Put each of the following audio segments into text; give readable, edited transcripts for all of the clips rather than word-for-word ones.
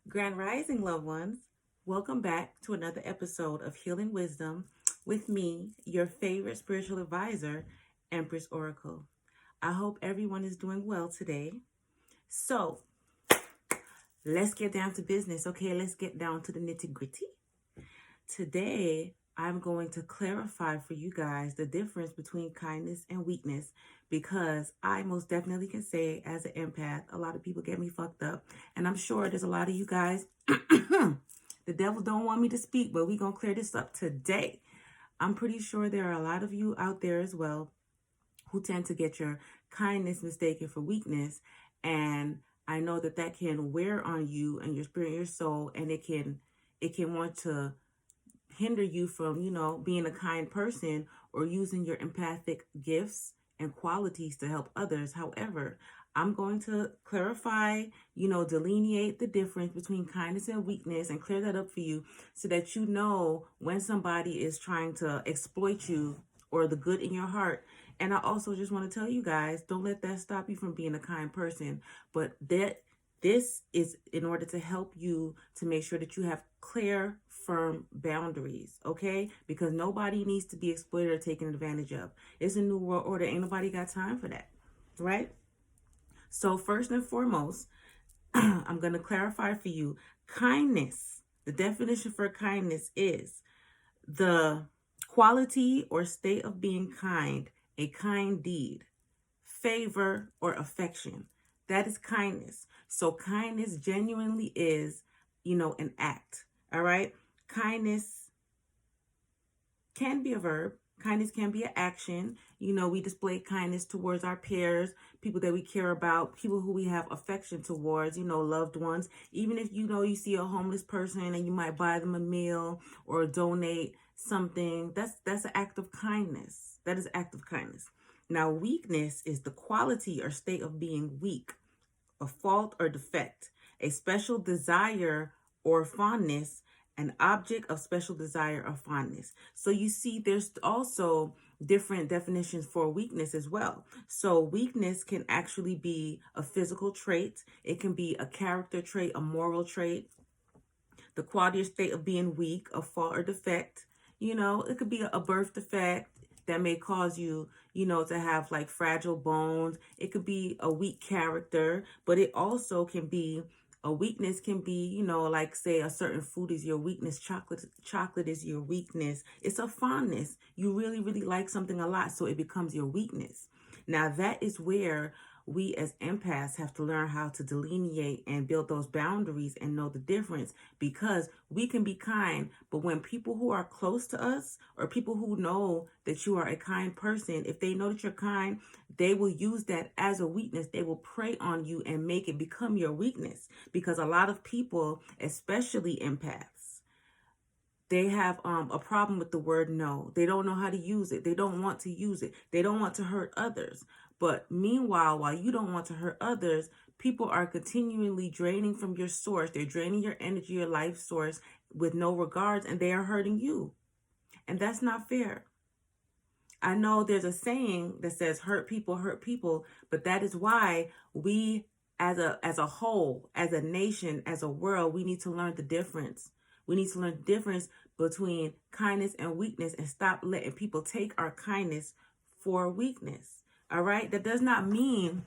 Grand Rising, loved ones. Welcome back to another episode of Healing Wisdom with me, your favorite spiritual advisor, Empress Oracle. I hope everyone is doing well today. So, let's get down to business, okay? Let's get down to the nitty gritty. Today, I'm going to clarify for you guys the difference between kindness and weakness because I most definitely can say, as an empath, a lot of people get me fucked up. And I'm sure there's a lot of you guys, the devil don't want me to speak, but we're going to clear this up today. I'm pretty sure there are a lot of you out there as well who tend to get your kindness mistaken for weakness. And I know that that can wear on you and your spirit and your soul, and it can want to hinder you from, being a kind person or using your empathic gifts and qualities to help others. However, I'm going to clarify, delineate the difference between kindness and weakness and clear that up for you so that you know when somebody is trying to exploit you or the good in your heart. And I also just want to tell you guys, don't let that stop you from being a kind person, but that this is in order to help you to make sure that you have clear, firm boundaries, okay? Because nobody needs to be exploited or taken advantage of. It's a new world order. Ain't nobody got time for that, right? So, first and foremost, I'm going to clarify for you kindness. The definition for kindness is the quality or state of being kind, a kind deed, favor, or affection. That is kindness. So kindness genuinely is, an act. All right. Kindness can be a verb. Kindness can be an action. We display kindness towards our peers, people that we care about, people who we have affection towards, loved ones. Even if you see a homeless person and you might buy them a meal or donate something, that's an act of kindness. That is an act of kindness. Now, weakness is the quality or state of being weak, a fault or defect, a special desire or fondness, an object of special desire or fondness. So you see, there's also different definitions for weakness as well. So weakness can actually be a physical trait, it can be a character trait, a moral trait, the quality or state of being weak, a fault or defect. It could be a birth defect that may cause you, to have like fragile bones. It could be a weak character, but it also can be a weakness can be, like say a certain food is your weakness, chocolate is your weakness. It's a fondness. You really, really like something a lot, so it becomes your weakness. Now that is where we as empaths have to learn how to delineate and build those boundaries and know the difference, because we can be kind, but when people who are close to us or people who know that you are a kind person, if they know that you're kind, they will use that as a weakness. They will prey on you and make it become your weakness, because a lot of people, especially empaths, they have a problem with the word no. They don't know how to use it. They don't want to use it. They don't want to hurt others. But meanwhile, while you don't want to hurt others, people are continually draining from your source. They're draining your energy, your life source with no regards, and they are hurting you. And that's not fair. I know there's a saying that says hurt people, but that is why we as a whole, as a nation, as a world, we need to learn the difference. We need to learn the difference between kindness and weakness and stop letting people take our kindness for weakness. All right? That does not mean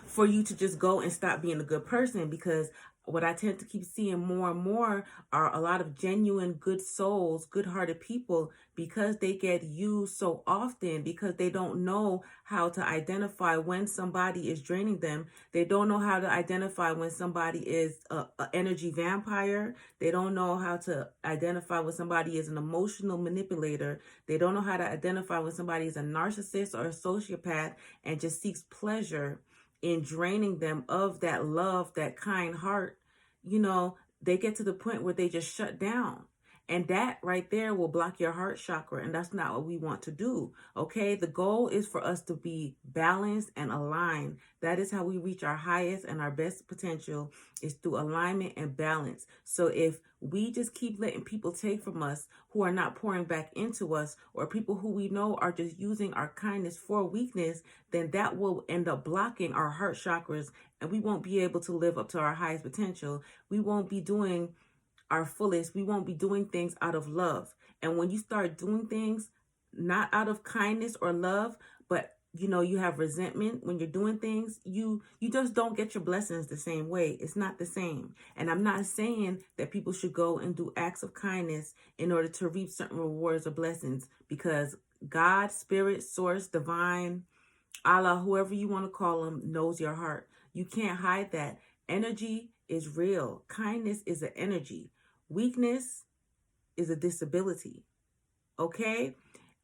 for you to just go and stop being a good person, because what I tend to keep seeing more and more are a lot of genuine good souls, good-hearted people, because they get used so often, because they don't know how to identify when somebody is draining them. They don't know how to identify when somebody is an energy vampire. They don't know how to identify when somebody is an emotional manipulator. They don't know how to identify when somebody is a narcissist or a sociopath and just seeks pleasure in draining them of that love, that kind heart. They get to the point where they just shut down. And that right there will block your heart chakra. And that's not what we want to do. Okay. The goal is for us to be balanced and aligned. That is how we reach our highest and our best potential, is through alignment and balance. So if we just keep letting people take from us who are not pouring back into us, or people who we know are just using our kindness for weakness, then that will end up blocking our heart chakras, and we won't be able to live up to our highest potential. We won't be doing our fullest. We won't be doing things out of love. And when you start doing things not out of kindness or love, but you have resentment when you're doing things, you just don't get your blessings the same way. It's not the same. And I'm not saying that people should go and do acts of kindness in order to reap certain rewards or blessings, because God, spirit, source, divine, Allah, whoever you want to call him, knows your heart. You can't hide that. Energy is real. Kindness is an energy. Weakness is a disability. Okay?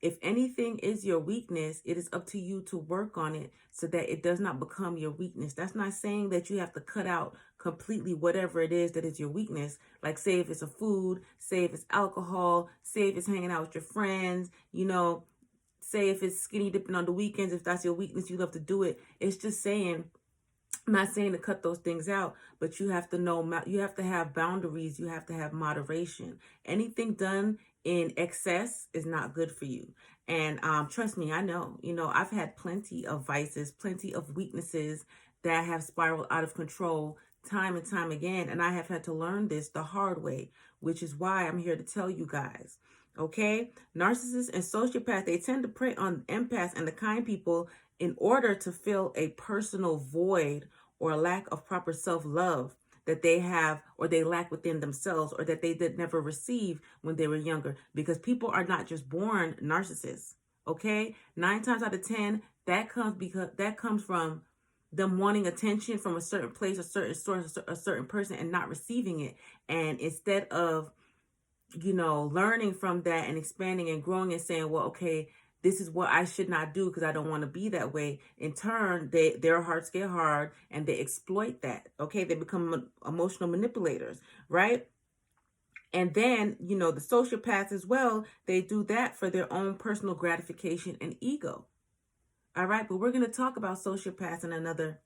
If anything is your weakness, it is up to you to work on it so that it does not become your weakness. That's not saying that you have to cut out completely whatever it is that is your weakness. Like, say if it's a food, say if it's alcohol, say if it's hanging out with your friends, say if it's skinny dipping on the weekends, if that's your weakness, you love to do it. It's just saying, I'm not saying to cut those things out, but you have to know, you have to have boundaries. You have to have moderation. Anything done in excess is not good for you. And trust me, I know, I've had plenty of vices, plenty of weaknesses that have spiraled out of control time and time again. And I have had to learn this the hard way, which is why I'm here to tell you guys. Okay? Narcissists and sociopaths, they tend to prey on empaths and the kind people in order to fill a personal void or a lack of proper self-love that they have or they lack within themselves, or that they did never receive when they were younger. Because people are not just born narcissists. Okay? 9 times out of 10, that comes from them wanting attention from a certain place, a certain source, a certain person, and not receiving it. And instead of learning from that and expanding and growing and saying, well, okay, this is what I should not do because I don't want to be that way. In turn, their hearts get hard and they exploit that. Okay, they become emotional manipulators, right? And then, the sociopaths as well, they do that for their own personal gratification and ego. All right, but we're going to talk about sociopaths in another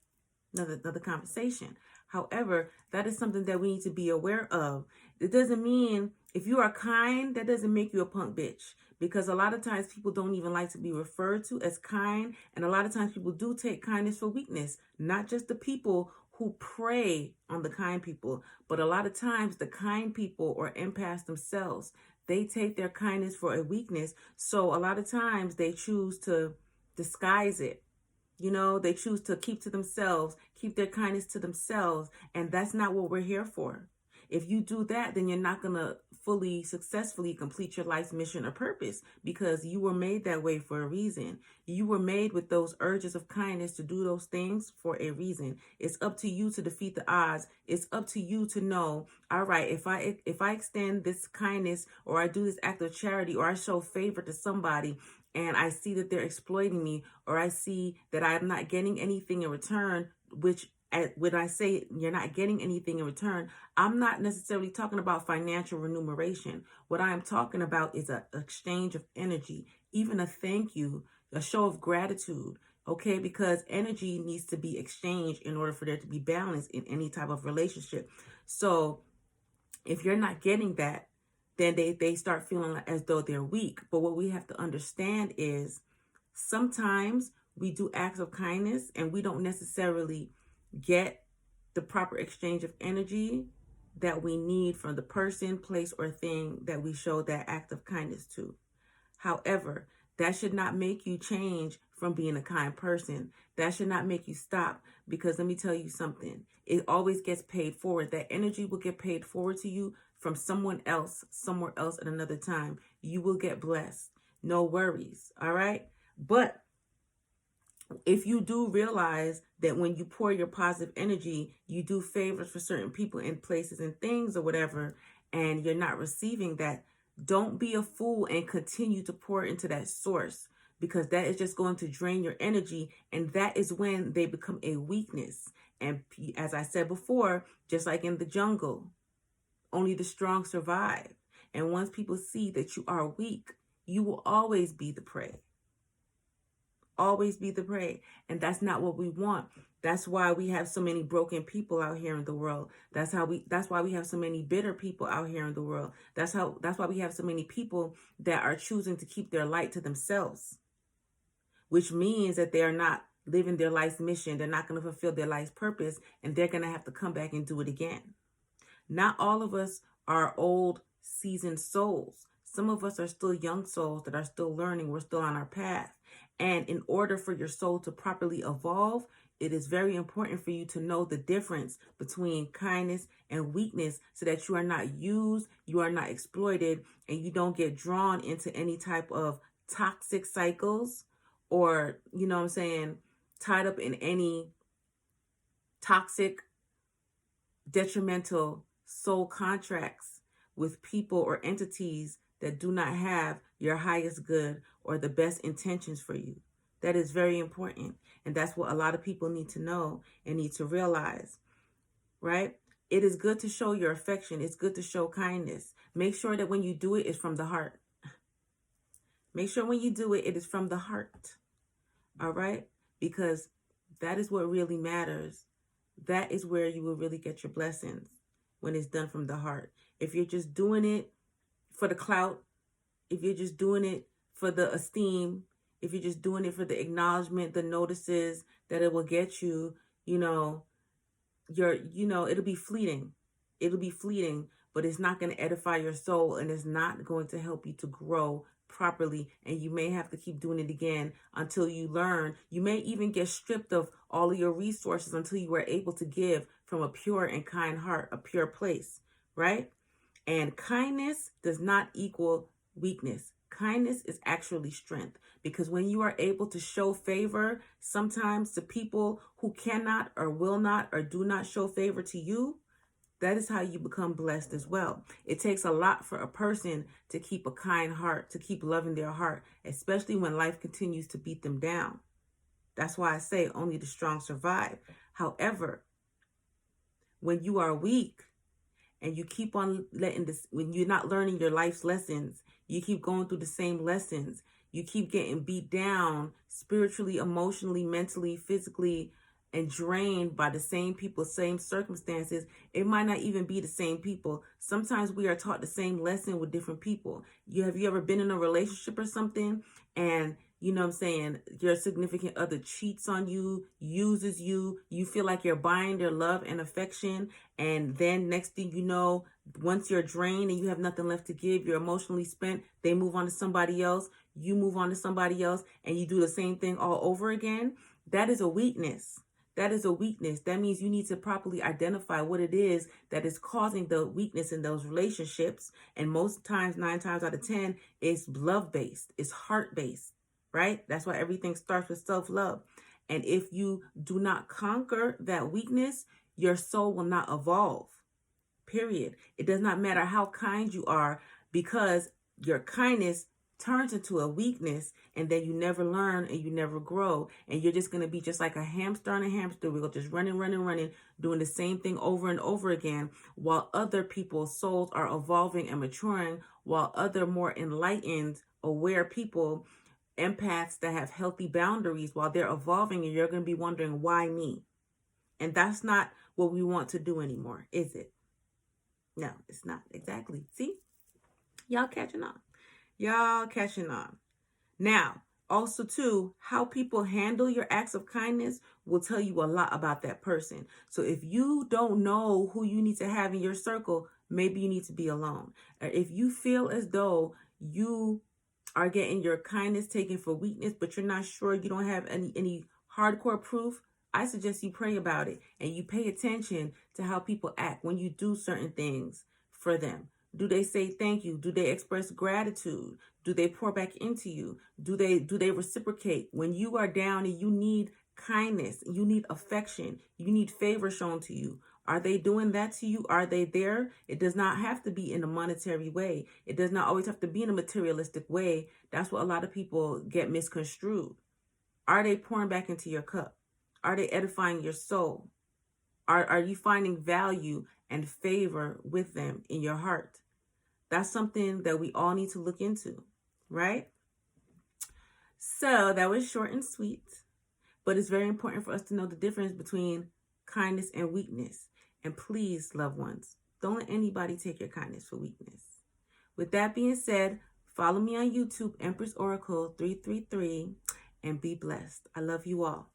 conversation. However, that is something that we need to be aware of. It doesn't mean if you are kind, that doesn't make you a punk bitch, because a lot of times people don't even like to be referred to as kind. And a lot of times people do take kindness for weakness, not just the people who prey on the kind people, but a lot of times the kind people or empaths themselves, they take their kindness for a weakness. So a lot of times they choose to disguise it. They choose to keep to themselves, keep their kindness to themselves. And that's not what we're here for. If you do that, then you're not going to fully, successfully complete your life's mission or purpose, because you were made that way for a reason. You were made with those urges of kindness to do those things for a reason. It's up to you to defeat the odds. It's up to you to know, all right, if I extend this kindness, or I do this act of charity, or I show favor to somebody, and I see that they're exploiting me, or I see that I'm not getting anything in return, which when I say you're not getting anything in return, I'm not necessarily talking about financial remuneration. What I'm talking about is an exchange of energy, even a thank you, a show of gratitude, okay? Because energy needs to be exchanged in order for there to be balance in any type of relationship. So if you're not getting that, then they start feeling as though they're weak. But what we have to understand is sometimes we do acts of kindness and we don't necessarily get the proper exchange of energy that we need from the person, place, or thing that we show that act of kindness to. However, that should not make you change from being a kind person. That should not make you stop, because let me tell you something. It always gets paid forward. That energy will get paid forward to you from someone else, somewhere else at another time. You will get blessed. No worries. All right. But if you do realize that when you pour your positive energy, you do favors for certain people and places and things or whatever, and you're not receiving that, don't be a fool and continue to pour into that source, because that is just going to drain your energy. And that is when they become a weakness. And as I said before, just like in the jungle, only the strong survive. And once people see that you are weak, you will always be the prey. Always be the prey. And that's not what we want. That's why we have so many broken people out here in the world. That's why we have so many bitter people out here in the world. That's why we have so many people that are choosing to keep their light to themselves, which means that they are not living their life's mission. They're not going to fulfill their life's purpose, and they're going to have to come back and do it again. Not all of us are old, seasoned souls. Some of us are still young souls that are still learning. We're still on our path. And in order for your soul to properly evolve, it is very important for you to know the difference between kindness and weakness so that you are not used, you are not exploited, and you don't get drawn into any type of toxic cycles or, tied up in any toxic, detrimental soul contracts with people or entities that do not have your highest good or the best intentions for you. That is very important. And that's what a lot of people need to know and need to realize, right? It is good to show your affection. It's good to show kindness. Make sure that when you do it, it's from the heart. Make sure when you do it, it is from the heart. All right? Because that is what really matters. That is where you will really get your blessings, when it's done from the heart. If you're just doing it for the clout, if you're just doing it for the esteem, if you're just doing it for the acknowledgement, the notices that it will get you, it'll be fleeting. It'll be fleeting, but it's not going to edify your soul, and it's not going to help you to grow properly. And you may have to keep doing it again until you learn. You may even get stripped of all of your resources until you are able to give from a pure and kind heart, a pure place, right? And kindness does not equal weakness. Kindness is actually strength, because when you are able to show favor sometimes to people who cannot or will not or do not show favor to you, that is how you become blessed as well. It takes a lot for a person to keep a kind heart, to keep loving their heart, especially when life continues to beat them down. That's why I say only the strong survive. However, when you are weak and you keep on when you're not learning your life's lessons, you keep going through the same lessons, you keep getting beat down spiritually, emotionally, mentally, physically, and drained by the same people, same circumstances. It might not even be the same people. Sometimes we are taught the same lesson with different people. Have you ever been in a relationship or something, and your significant other cheats on you, uses you, you feel like you're buying their love and affection, and then next thing you know, once you're drained and you have nothing left to give, you're emotionally spent, they move on to somebody else, you move on to somebody else, and you do the same thing all over again. That is a weakness. That is a weakness. That means you need to properly identify what it is that is causing the weakness in those relationships. And most times, 9 times out of 10, it's love-based. It's heart-based, right? That's why everything starts with self-love. And if you do not conquer that weakness, your soul will not evolve, period. It does not matter how kind you are, because your kindness turns into a weakness, and then you never learn and you never grow, and you're just going to be just like a hamster on a hamster wheel, just running, doing the same thing over and over again, while other people's souls are evolving and maturing, while other more enlightened, aware people, empaths that have healthy boundaries, while they're evolving, and you're going to be wondering, why me? And that's not what we want to do anymore, is it? No, it's not. Exactly. See? Y'all catching on. Now, also too, how people handle your acts of kindness will tell you a lot about that person. So if you don't know who you need to have in your circle, maybe you need to be alone. If you feel as though you are getting your kindness taken for weakness, but you're not sure, you don't have any hardcore proof, I suggest you pray about it and you pay attention to how people act when you do certain things for them. Do they say thank you? Do they express gratitude? Do they pour back into you? Do they reciprocate? When you are down and you need kindness, you need affection, you need favor shown to you, are they doing that to you? Are they there? It does not have to be in a monetary way. It does not always have to be in a materialistic way. That's what a lot of people get misconstrued. Are they pouring back into your cup? Are they edifying your soul? Are you finding value and favor with them in your heart? That's something that we all need to look into, right? So that was short and sweet, but it's very important for us to know the difference between kindness and weakness. And please, loved ones, don't let anybody take your kindness for weakness. With that being said, follow me on YouTube, Empress Oracle 333, and be blessed. I love you all.